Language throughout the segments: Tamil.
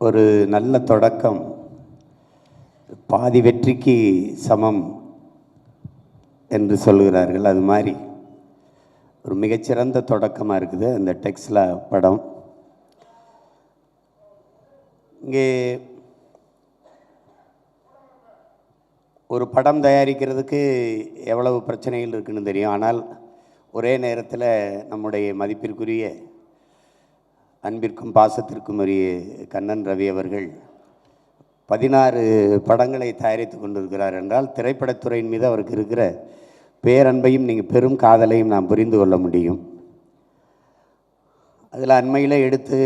ஒரு நல்ல தொடக்கம் பாதி வெற்றிக்கு சமம் என்று சொல்கிறார்கள். அது மாதிரி ஒரு மிகச்சிறந்த தொடக்கமாக இருக்குது அந்த டெக்ஸ்லா படம். இங்கே ஒரு படம் தயாரிக்கிறதுக்கு எவ்வளவு பிரச்சனைகள் இருக்குன்னு தெரியும். ஆனால் ஒரே நேரத்தில் நம்முடைய மதிப்பிற்குரிய அன்பிற்கும் பாசத்திற்கும் உரிய கண்ணன் ரவி அவர்கள் 16 படங்களை தயாரித்து கொண்டிருக்கிறார் என்றால் திரைப்படத்துறையின் மீது அவருக்கு இருக்கிற பேரன்பையும் நீங்கள் பெரும் காதலையும் நாம் புரிந்து கொள்ள முடியும். அதில் அண்மையில் எடுத்து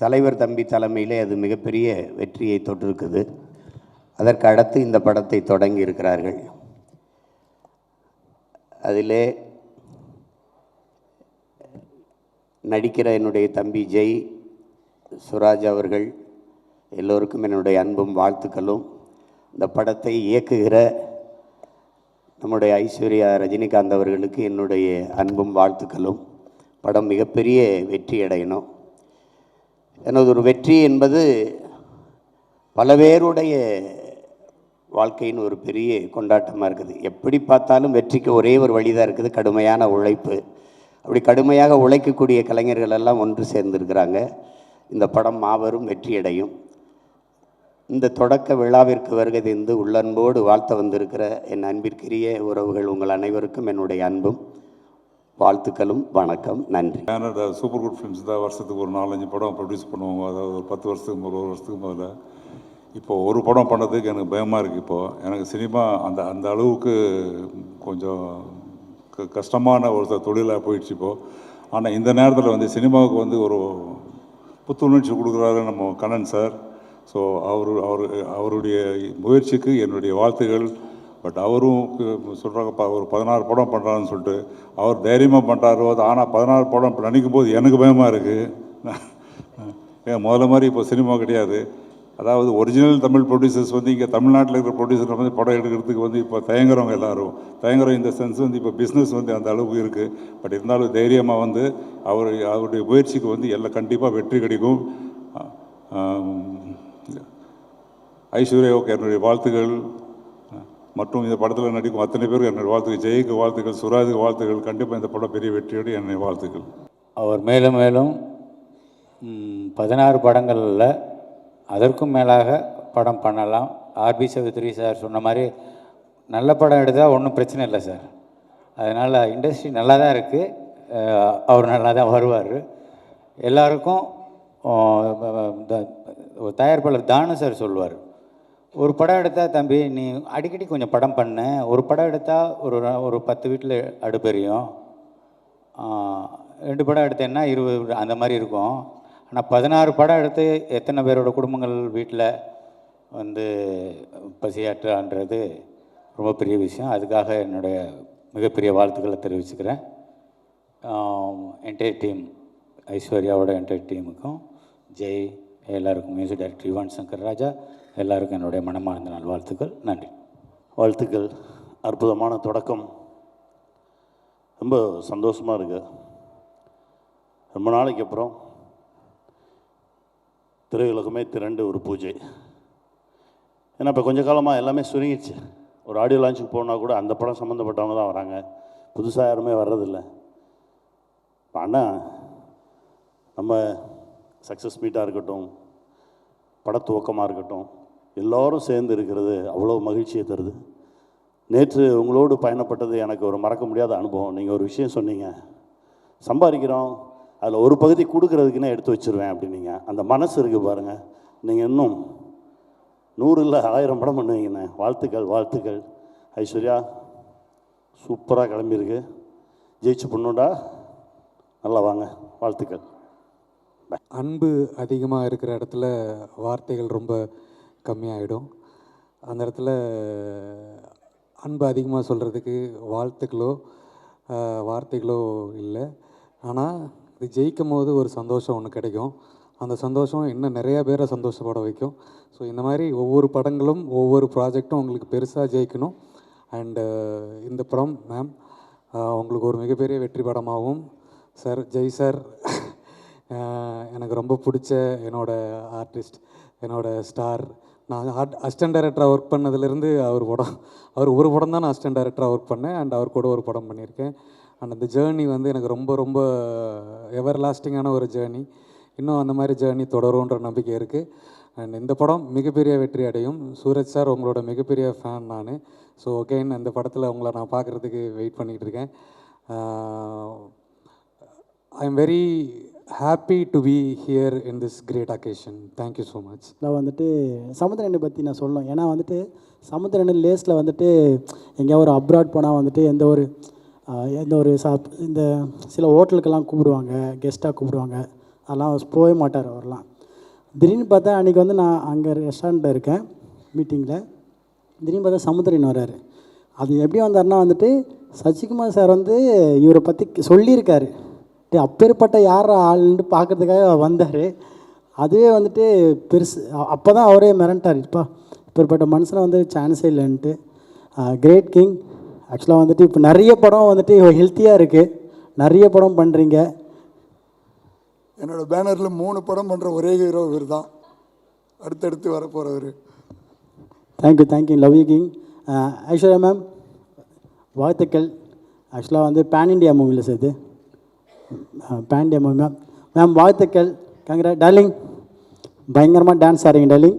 தலைவர் தம்பி தலைமையிலே அது மிகப்பெரிய வெற்றியை தொட்டிருக்குது. அதற்கு அடுத்து இந்த படத்தை தொடங்கி இருக்கிறார்கள். அதிலே நடிக்கிற என்னுடைய தம்பி ஜெய், சுராஜ் அவர்கள் எல்லோருக்கும் என்னுடைய அன்பும் வாழ்த்துக்களும். இந்த படத்தை இயக்குகிற நம்முடைய ஐஸ்வர்யா ரஜினிகாந்த் அவர்களுக்கு என்னுடைய அன்பும் வாழ்த்துக்களும். படம் மிகப்பெரிய வெற்றி அடையணும். எனது ஒரு வெற்றி என்பது பல பேருடைய வாழ்க்கையின் ஒரு பெரிய கொண்டாட்டமாக இருக்குது. எப்படி பார்த்தாலும் வெற்றிக்கு ஒரே ஒரு வழி தான் இருக்குது, கடுமையான உழைப்பு. அப்படி கடுமையாக உழைக்கக்கூடிய கலைஞர்கள் எல்லாம் ஒன்று சேர்ந்திருக்கிறாங்க. இந்த படம் மாபெரும் வெற்றியடையும். இந்த தொடக்க விழாவிற்கு வருகை தந்து உள்ளன்போடு வாழ்த்த வந்திருக்கிற என் அன்பிற்குரிய உறவுகள் உங்கள் அனைவருக்கும் என்னுடைய அன்பும் வாழ்த்துக்களும் வணக்கம். நன்றி. கனடா சூப்பர் குட் ஃபிலிம்ஸ் தான் வருஷத்துக்கு ஒரு 4-5 படம் ப்ரொடியூஸ் பண்ணுவாங்க. அதாவது ஒரு 10 வருஷத்துக்கு ஒரு வருஷத்துக்கு முதல்ல. இப்போது ஒரு படம் பண்ணதுக்கு எனக்கு பயமாக இருக்குது. இப்போது எனக்கு சினிமா அந்த அளவுக்கு கொஞ்சம் கஷ்டமான ஒரு தொழிலாக போயிடுச்சு இப்போது. ஆனால் இந்த நேரத்தில் வந்து சினிமாவுக்கு வந்து ஒரு புத்துணர்ச்சி கொடுக்குறாரு நம்ம கண்ணன் சார். ஸோ அவருடைய முயற்சிக்கு என்னுடைய வாழ்த்துகள். பட் அவரும் சொல்கிறாங்கப்பா ஒரு 16 படம் பண்ணுறாருன்னு சொல்லிட்டு அவர் தைரியமாக பண்ணுறாரு. ஆனால் 16 படம் நினைக்கும் போது எனக்கு பயமாக இருக்குது. ஏன் முதல்ல மாதிரி இப்போ சினிமா கிடையாது. அதாவது ஒரிஜினல் தமிழ் ப்ரொடியூசர்ஸ் வந்து இங்கே தமிழ்நாட்டில் இருக்கிற ப்ரொடியூசர் வந்து படம் எடுக்கிறதுக்கு வந்து இப்போ தயங்குறவங்க எல்லோரும் தயங்குறோம். இந்த சென்ஸ் வந்து இப்போ பிஸ்னஸ் வந்து அந்த அளவுக்கு இருக்குது. பட் இருந்தாலும் தைரியமாக வந்து அவருடைய முயற்சிக்கு வந்து எல்லாம் கண்டிப்பாக வெற்றி கிடைக்கும். ஐஸ்வர்யாவுக்கு என்னுடைய வாழ்த்துக்கள் மற்றும் இந்த படத்தில் நடிக்கும் அத்தனை பேருக்கு என்னுடைய வாழ்த்துக்கள். ஜெய்க்கு வாழ்த்துக்கள், சுராஜுக்கு வாழ்த்துக்கள். கண்டிப்பாக இந்த படம் பெரிய வெற்றியோடு என்னுடைய வாழ்த்துக்கள். அவர் மேலும் மேலும் 16 படங்களில் அதற்கும் மேலாக படம் பண்ணலாம். ஆர்பி சௌத்ரி சார் சொன்ன மாதிரி நல்ல படம் எடுத்தால் ஒன்றும் பிரச்சனை இல்லை சார். அதனால் இண்டஸ்ட்ரி நல்லா தான் இருக்குது. அவர் நல்லா தான் வருவார். எல்லாருக்கும் தயாரிப்பாளர் தானு சார் சொல்லுவார், ஒரு படம் எடுத்தால் தம்பி நீ அடிக்கடி கொஞ்சம் படம் பண்ண, ஒரு படம் எடுத்தால் ஒரு 10 வீட்டில் அடுப்பெரியும், 2 படம் எடுத்தேன்னா 20 அந்த மாதிரி இருக்கும். ஆனால் 16 படம் எடுத்து எத்தனை பேரோட குடும்பங்கள் வீட்டில் வந்து பசியாற்றுன்றது ரொம்ப பெரிய விஷயம். அதுக்காக என்னுடைய மிகப்பெரிய வாழ்த்துக்களை தெரிவிச்சுக்கிறேன். என்டையர் டீம், ஐஸ்வர்யாவோட என்டையர் டீமுக்கும், ஜெய், எல்லாருக்கும், மியூசிக் டைரக்டர் யுவன் சங்கர் ராஜா, எல்லாருக்கும் என்னுடைய மனமார்ந்த நல்வாழ்த்துக்கள். நன்றி. வாழ்த்துக்கள். அற்புதமான தொடக்கம். ரொம்ப சந்தோஷமாக இருக்குது. ரொம்ப நாளைக்கு அப்புறம் திரையுலகமே திரண்டு ஒரு பூஜை. ஏன்னா இப்போ கொஞ்ச காலமாக எல்லாமே சுருங்கிடுச்சு. ஒரு ஆடியோ லான்ச்சுக்கு போனால் கூட அந்த படம் சம்மந்தப்பட்டவங்க தான் வராங்க, புதுசாக யாருமே வர்றதில்லை. ஆனால் நம்ம சக்ஸஸ் மீட்டாக இருக்கட்டும், படத்துவக்கமாக இருக்கட்டும், எல்லோரும் சேர்ந்து இருக்கிறது அவ்வளோ மகிழ்ச்சியை தருது. நேற்று உங்களோடு பயணப்பட்டது எனக்கு ஒரு மறக்க முடியாத அனுபவம். நீங்கள் ஒரு விஷயம் சொன்னீங்க, சம்பாதிக்கிறோம் அதில் ஒரு பகுதி கொடுக்குறதுக்குன்னே எடுத்து வச்சுருவேன் அப்படின்னீங்க. அந்த மனசு இருக்குது பாருங்கள். நீங்கள் இன்னும் 100 இல்லை 1000 படம் பண்ணுவீங்கண்ணே. வாழ்த்துக்கள் வாழ்த்துக்கள். ஐஸ்வர்யா சூப்பராக கிளம்பியிருக்கு. ஜெயிச்சு பொண்ணுடா, நல்லா வாங்க. வாழ்த்துக்கள். அன்பு அதிகமாக இருக்கிற இடத்துல வார்த்தைகள் ரொம்ப கம்மியாகிடும். அந்த இடத்துல அன்பு அதிகமாக சொல்கிறதுக்கு வார்த்தைகளோ இல்லை. ஆனால் இது ஜெயிக்கும் போது ஒரு சந்தோஷம் ஒன்று கிடைக்கும். அந்த சந்தோஷம் இன்னும் நிறையா பேரை சந்தோஷப்பட வைக்கும். ஸோ இந்த மாதிரி ஒவ்வொரு படங்களும் ஒவ்வொரு ப்ராஜெக்டும் உங்களுக்கு பெருசாக ஜெயிக்கணும். அண்டு இந்த படம் மேம் உங்களுக்கு ஒரு மிகப்பெரிய வெற்றி படமாகவும் சார், ஜெய் சார் எனக்கு ரொம்ப பிடிச்ச ஆர்டிஸ்ட், ஸ்டார். நான் அசிஸ்டன்ட் டைரக்டராக ஒர்க் பண்ணதுலேருந்து அவர் ஒரு படம் தான் நான் அசிஸ்டன்ட் டைரக்டராக ஒர்க் பண்ணேன். அண்ட் அவர் கூட ஒரு படம் பண்ணியிருக்கேன். அண்ட் அந்த ஜேர்னி வந்து எனக்கு ரொம்ப ரொம்ப எவர் லாஸ்டிங்கான ஒரு ஜேர்னி. இன்னும் அந்த மாதிரி ஜேர்னி தொடரும்ன்ற நம்பிக்கை இருக்குது. அண்ட் இந்த படம் மிகப்பெரிய வெற்றி அடையும். சூரஜ் சார், உங்களோட மிகப்பெரிய ஃபேன் நான். ஸோ அகெயின் அந்த படத்தில் உங்களை நான் பார்க்குறதுக்கு வெயிட் பண்ணிகிட்டு இருக்கேன். I am very happy to be here in this great occasion. Thank you so much. நான் வந்துட்டு சமுத்திரனை பற்றி நான் சொல்லணும். ஏன்னா வந்துட்டு சமுத்திரன் லேஸில் வந்துட்டு எங்கேயா ஒரு அப்ராட் போனால் வந்துட்டு எந்த ஒரு இந்த சில ஹோட்டலுக்கெல்லாம் கூப்பிடுவாங்க, கெஸ்ட்டாக கூப்பிடுவாங்க. அதெல்லாம் போகவே மாட்டார் அவர்லாம். திடீர்னு பார்த்தா அன்றைக்கி வந்து நான் அங்கே ரெஸ்டாரண்ட்டில் இருக்கேன் மீட்டிங்கில். திடீர்னு பார்த்தா சமுத்திரன் வர்றாரு. அது எப்படி வந்தார்னா வந்துட்டு சசிகுமார் சார் வந்து இவரை பற்றி சொல்லியிருக்காரு. அப்பேற்பட்ட யார் ஆள்னு பார்க்குறதுக்காக வந்தார். அதுவே வந்துட்டு பெருசு. அப்போ தான் அவரே மிரண்டார், இப்பேற்பட்ட மனுஷனை வந்து சான்ஸே இல்லைன்ட்டு. Great king. ஆக்சுவலாக வந்துட்டு இப்போ நிறைய படம் வந்துட்டு ஹெல்த்தியாக இருக்குது, நிறைய படம் பண்ணுறீங்க. என்னோடய பேனரில் 3 படம் பண்ணுற ஒரே ஹீரோ இவர் தான், அடுத்தடுத்து வரப்போகிறவர். Thank you love you king. Aishwarya ma'am, வாழ்த்துக்கள். ஆக்சுவலாக வந்து பேன் இண்டியா மூவியில் சேர்த்து பேன் இண்டியா மூவி மேம் வாழ்த்துக்கள். கங்கரா டார்லிங், பயங்கரமாக டான்ஸ் ஆடுறீங்க டார்லிங்.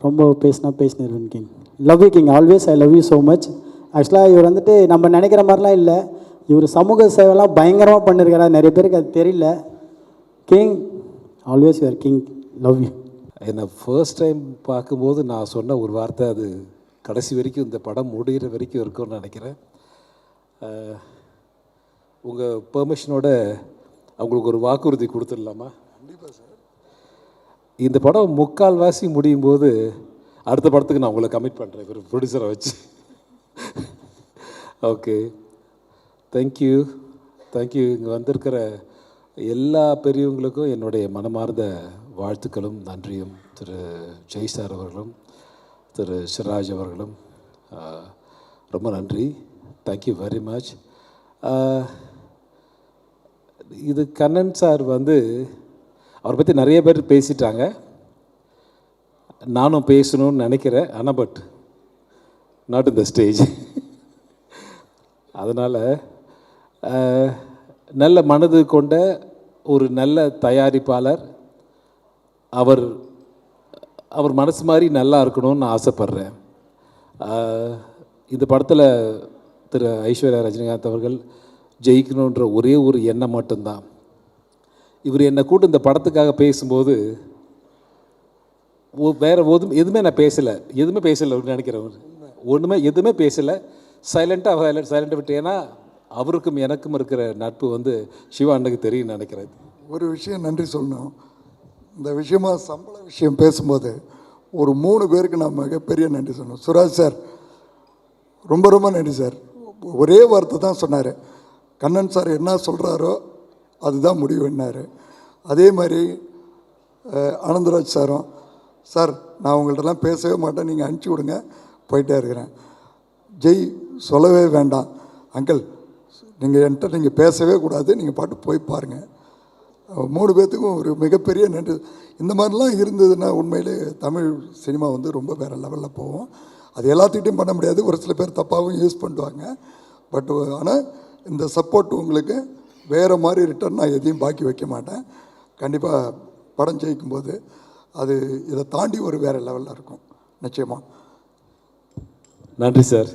ரொம்ப பேசினிருவேன் king. Love you king, always I love you so much. ஆக்சுவலாக இவர் வந்துட்டு நம்ம நினைக்கிற மாதிரிலாம் இல்லை. இவர் சமூக சேவைலாம் பயங்கரமாக பண்ணியிருக்காரா, நிறைய பேருக்கு அது தெரியல. King, always your king. Love you. என்னை ஃபர்ஸ்ட் டைம் பார்க்கும்போது நான் சொன்ன ஒரு வார்த்தை, அது கடைசி வரைக்கும் இந்த படம் முடிகிற வரைக்கும் இருக்கும்னு நினைக்கிறேன். உங்கள் பெர்மிஷனோட அவங்களுக்கு ஒரு வாக்குறுதி கொடுத்துடலாமா? கண்டிப்பாக சார். இந்த படம் முக்கால்வாசி முடியும் போது அடுத்த படத்துக்கு நான் உங்களை கமிட் பண்ணுறேன், ஒரு ப்ரொடியூசரை வச்சு. Okay, thank you. இங்கே வந்திருக்கிற எல்லா பெரியவங்களுக்கும் என்னுடைய மனமார்ந்த வாழ்த்துக்களும் நன்றியும். திரு ஜெய் சார் அவர்களும் திரு சிராஜ் அவர்களும் ரொம்ப நன்றி. Thank you very much. இது கண்ணன் சார் வந்து அவரை பற்றி நிறைய பேர் பேசிட்டாங்க, நானும் பேசணும்னு நினைக்கிறேன். ஆனால் but not in the stage. அதனால் நல்ல மனது கொண்ட ஒரு நல்ல தயாரிப்பாளர், அவர் மனசு மாதிரி நல்லா இருக்கணும்னு நான் ஆசைப்பட்றேன். இந்த படத்தில் திரு ஐஸ்வர்யா ரஜினிகாந்த் அவர்கள் ஜெயிக்கணுன்ற ஒரே ஒரு எண்ணம் மட்டும்தான். இவர் என்னை கூட்டு இந்த படத்துக்காக பேசும்போது வேறு எதுவுமே நான் பேசலை, நினைக்கிறேன். எதுவுமே பேசலை, சைலண்ட்டாக விட்டு. ஏன்னா அவருக்கும் எனக்கும் இருக்கிற நட்பு வந்து சிவா அண்ணனுக்கு தெரியும் நினைக்கிறேன். ஒரு விஷயம் நன்றி சொல்லணும். இந்த விஷயமா சம்பள விஷயம் பேசும்போது ஒரு 3 பேருக்கு நான் மிகப்பெரிய நன்றி சொல்லணும். சுராஜ் சார் ரொம்ப ரொம்ப நன்றி சார். ஒரே வார்த்தை தான் சொன்னார், கண்ணன் சார் என்ன சொல்கிறாரோ அதுதான் முடிவு என்னார். அதே மாதிரி ஆனந்தராஜ் சாரும், சார் நான் உங்கள்கிட்டலாம் பேசவே மாட்டேன், நீங்கள் அனுப்பிச்சி விடுங்க, போயிட்டே இருக்கிறேன். ஜெய் சொல்லவே வேண்டாம் அங்கிள், நீங்கள் பேசவே கூடாது, நீங்கள் பாட்டு போய் பாருங்கள். 3 பேர்த்துக்கும் ஒரு மிகப்பெரிய நன்றி. இந்த மாதிரிலாம் இருந்ததுன்னா உண்மையிலே தமிழ் சினிமா வந்து ரொம்ப வேறு லெவலில் போகும். அது எல்லாத்துக்கிட்டையும் பண்ண முடியாது, ஒரு சில பேர் தப்பாகவும் யூஸ் பண்ணுவாங்க. பட் ஆனால் இந்த சப்போர்ட் உங்களுக்கு வேறு மாதிரி ரிட்டர்ன் நான் எதையும் பாக்கி வைக்க மாட்டேன். கண்டிப்பாக படம் ஜெயிக்கும்போது அது இதை தாண்டி ஒரு வேறு லெவலில் இருக்கும் நிச்சயமாக. நன்றி sir.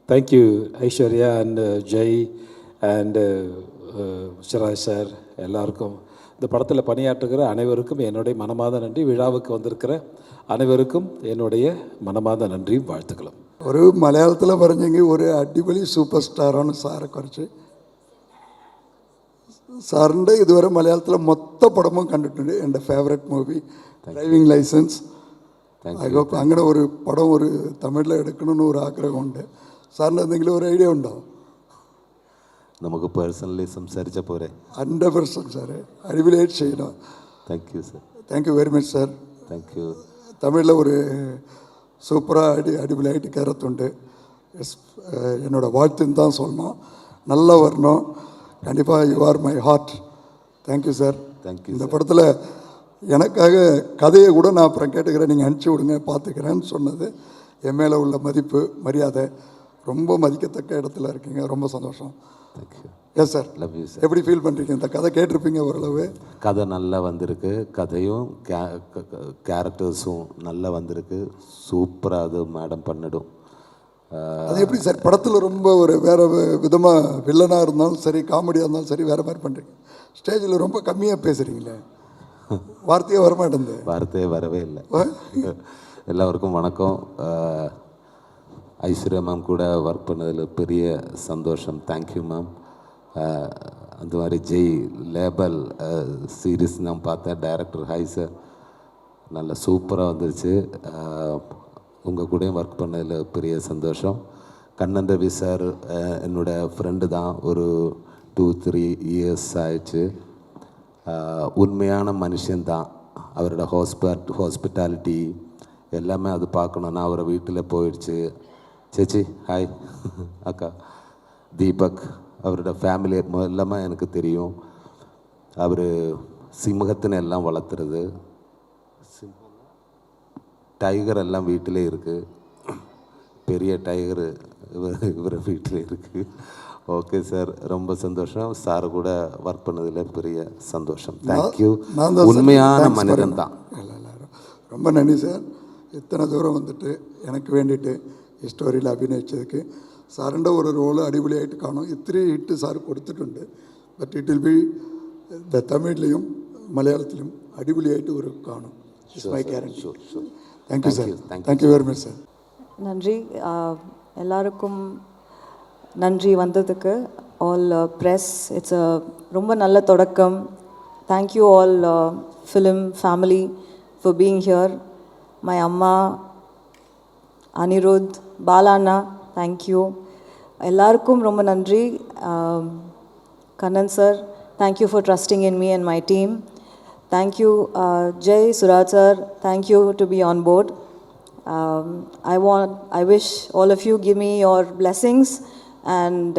Thank you Aishwarya and Jai and Siraj sir எல்லாருக்கும். இந்த படத்தில் பணியாற்றுகிற அனைவருக்கும் என்னுடைய மனமார்ந்த நன்றி. விழாவுக்கு வந்திருக்கிற அனைவருக்கும் என்னுடைய மனமார்ந்த நன்றியும் வாழ்த்துக்களும். ஒரு மலையாளத்தில் வரைஞ்சிங்க ஒரு அடிப்பொலி சூப்பர் ஸ்டாரான சாரை குறைச்சி സാറിൻ്റെ ഇതുവരെ മലയാളത്തിലെ മൊത്ത പടമും കണ്ടിട്ടുണ്ട്. എൻ്റെ favourite movie driving licence. I hope അങ്ങനെ ഒരു പടം ഒരു തമിഴിൽ എടുക്കണമെന്ന് ഒരു ആഗ്രഹമുണ്ട്. സാറിൻ്റെ എന്തെങ്കിലും ഒരു ഐഡിയ ഉണ്ടോ? നമുക്ക് പേഴ്സണലി സംസാരിച്ച പോരെ? 100% സാറേ, അടിപൊളിയായിട്ട് ചെയ്യണം. Thank you sir. Thank you very much sir. Thank you. തമിഴിൽ ഒരു சூப்பராக அடிப்பொலியாகிட்டு கருத்துண்டு. என்னோடய வாழ்த்துன்னு தான் சொல்லணும். நல்லா வரணும். கண்டிப்பாக you are my heart. Thank you sir. Thank you. இந்த படத்தில் எனக்காக கதையை கூட நான் அப்புறம் கேட்டுக்கிறேன், நீங்கள் அனுப்பிச்சி விடுங்க பார்த்துக்கிறேன்னு சொன்னது என் மேலே உள்ள மதிப்பு மரியாதை ரொம்ப மதிக்கத்தக்க இடத்துல இருக்கீங்க. ரொம்ப சந்தோஷம். Thank you. Yes sir. Love you sir. எப்படி ஃபீல் பண்ணுறீங்க? இந்த கதை கேட்டிருப்பீங்க ஓரளவு. கதை நல்லா வந்திருக்கு, கதையும் கேரக்டர்ஸும் நல்லா வந்திருக்கு. சூப்பராக அது மேடம் பண்ணிடும். அது எப்படி சார் படத்தில் ரொம்ப ஒரு வேறு விதமாக வில்லனாக இருந்தாலும் சரி, காமெடியாக இருந்தாலும் சரி, வேறு மாதிரி பண்ணுறீங்க. ஸ்டேஜில் ரொம்ப கம்மியாக பேசுகிறீங்களே, வார்த்தையே வரமாட்டேங்குது. வார்த்தையே வரவே இல்லை. எல்லாருக்கும் வணக்கம். ஐஸ்வர்யா மேம் கூட ஒர்க் பண்ணதில் பெரிய சந்தோஷம். Thank you ma'am. அந்த மாதிரி ஜெய் லேபல் சீரீஸ் நான் பார்த்தேன். டைரக்டர் ஹாய் சார், நல்லா சூப்பராக வந்துருச்சு. உங்கள் கூடயும் ஒர்க் பண்ணதில் பெரிய சந்தோஷம். கண்ணன் ரவி சார் என்னோடய ஃப்ரெண்டு தான். ஒரு 2-3 இயர்ஸ் ஆயிடுச்சு. உண்மையான மனுஷன்தான். அவரோட ஹாஸ்பிட்டாலிட்டி எல்லாமே அது பார்க்கணுன்னா அவரை வீட்டில் போயிடுச்சு. சேச்சி ஹாய். அக்கா தீபக், அவரோட ஃபேமிலி எல்லாமே எனக்கு தெரியும். அவர் சிம்மகத்தினை எல்லாம் வளர்த்துறது, டைகர் எல்லாம் வீட்டிலே இருக்குது. பெரிய டைகரு இவர் வீட்டில் இருக்குது. ஓகே சார், ரொம்ப சந்தோஷம். சார் கூட ஒர்க் பண்ணதில் பெரிய சந்தோஷம். தேங்க்யூ. உண்மையான மனிதன் தான். ரொம்ப நன்றி சார். இத்தனை தூரம் வந்துட்டு எனக்கு வேண்டிட்டு ஸ்டோரியில் அഭിനയിച്ചதுக்கு. സാറിൻ്റെ ഒരു റോള് അടിപൊളിയായിട്ട് കാണും. ഇത്തിരി ഹിറ്റ് സാർ കൊടുത്തിട്ടുണ്ട്. ബട്ട് ഇറ്റ് വിൽ ബി തമിഴിലും മലയാളത്തിലും അടിപൊളിയായിട്ട് ഒരു കാണും. It's my guarantee. Thank you sir. Thank you very much sir. நன்றி. எல்லாருக்கும் நன்றி வந்ததுக்கு. ஆல் ப்ரெஸ், இட்ஸ் ரொம்ப நல்ல தொடக்கம். Thank you all film family for being here. My அம்மா, அனிருத், பாலாண்ணா, தேங்க்யூ. எல்லாருக்கும் ரொம்ப நன்றி. Kannan sir, thank you for trusting in me and my team. Thank you, Jay, Suraj sir. Thank you to be on board. I wish all of you give me your blessings and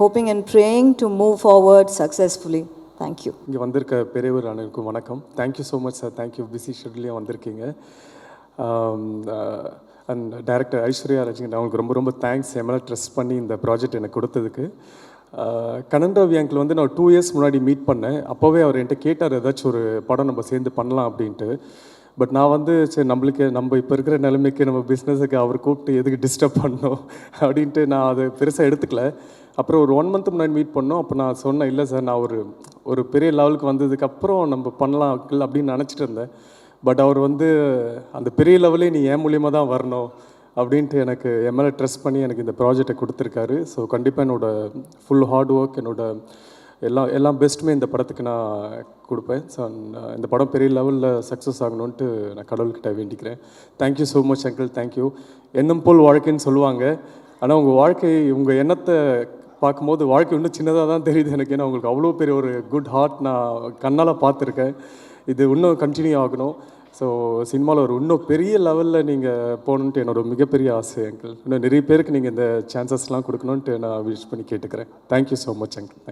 hoping and praying to move forward successfully. Thank you. இங்கே வந்திருக்க பெரியவர் அனைவருக்கும் வணக்கம். Thank you so much sir. Thank you. Busy ஷெட்யூல்லையும் வந்திருக்கீங்க. அண்ட் டைரக்டர் ஐஸ்வர்யா ராஜன், அவங்களுக்கு ரொம்ப ரொம்ப தேங்க்ஸ் என் மேலே ட்ரஸ்ட் பண்ணி இந்த ப்ராஜெக்ட் எனக்கு கொடுத்ததுக்கு. கண்ணன் ரவி அங்கிள் வந்து நான் 2 இயர்ஸ் முன்னாடி மீட் பண்ணேன். அப்போவே அவர் என்கிட்ட கேட்டார் ஏதாச்சும் ஒரு படம் நம்ம சேர்ந்து பண்ணலாம் அப்படின்ட்டு. பட் நான் வந்து சரி நம்ம இப்போ இருக்கிற நிலைமைக்கு நம்ம பிஸ்னஸுக்கு அவர் கூப்பிட்டு எதுக்கு டிஸ்டர்ப் பண்ணணும் அப்படின்ட்டு நான் அதை பெருசாக எடுத்துக்கல. அப்புறம் ஒரு 1 மந்த் முன்னாடி மீட் பண்ணோம். அப்போ நான் சொன்னேன், இல்லை சார் நான் ஒரு பெரிய லெவலுக்கு வந்ததுக்கப்புறம் நம்ம பண்ணலாம் அப்படின்னு நினச்சிட்டு இருந்தேன். பட் அவர் வந்து அந்த பெரிய லெவலே நீ என் மூலியமாக தான் வரணும் அப்படின்ட்டு எனக்கு என் மேலே ட்ரஸ்ட் பண்ணி எனக்கு இந்த ப்ராஜெக்டை கொடுத்துருக்காரு. ஸோ கண்டிப்பாக என்னோடய ஃபுல் ஹார்ட் ஒர்க், எல்லாம் பெஸ்ட்டுமே இந்த படத்துக்கு நான் கொடுப்பேன். ஸோ இந்த படம் பெரிய லெவலில் சக்ஸஸ் ஆகணுன்ட்டு நான் கடவுள்கிட்ட வேண்டிக்கிறேன். Thank you so much uncle. Thank you. எண்ணம் போல் வாழ்க்கைன்னு சொல்லுவாங்க. ஆனால் உங்கள் எண்ணத்தை பார்க்கும்போது வாழ்க்கை இன்னும் சின்னதாக தான் தெரியுது எனக்கு. ஏன்னா உங்களுக்கு அவ்வளோ பெரிய ஒரு குட் ஹார்ட் நான் கண்ணால் பார்த்துருக்கேன். இது இன்னும் கண்டினியூ ஆகணும். ஸோ சினிமாவில் இன்னும் பெரிய லெவலில் நீங்கள் போகணுன்ட்டு என்னோட மிகப்பெரிய ஆசை அங்கிள். இன்னும் நிறைய பேருக்கு நீங்கள் இந்த சான்சஸ்லாம் கொடுக்கணுன்ட்டு நான் விஷ் பண்ணி கேட்டுக்கிறேன். Thank you so much uncle.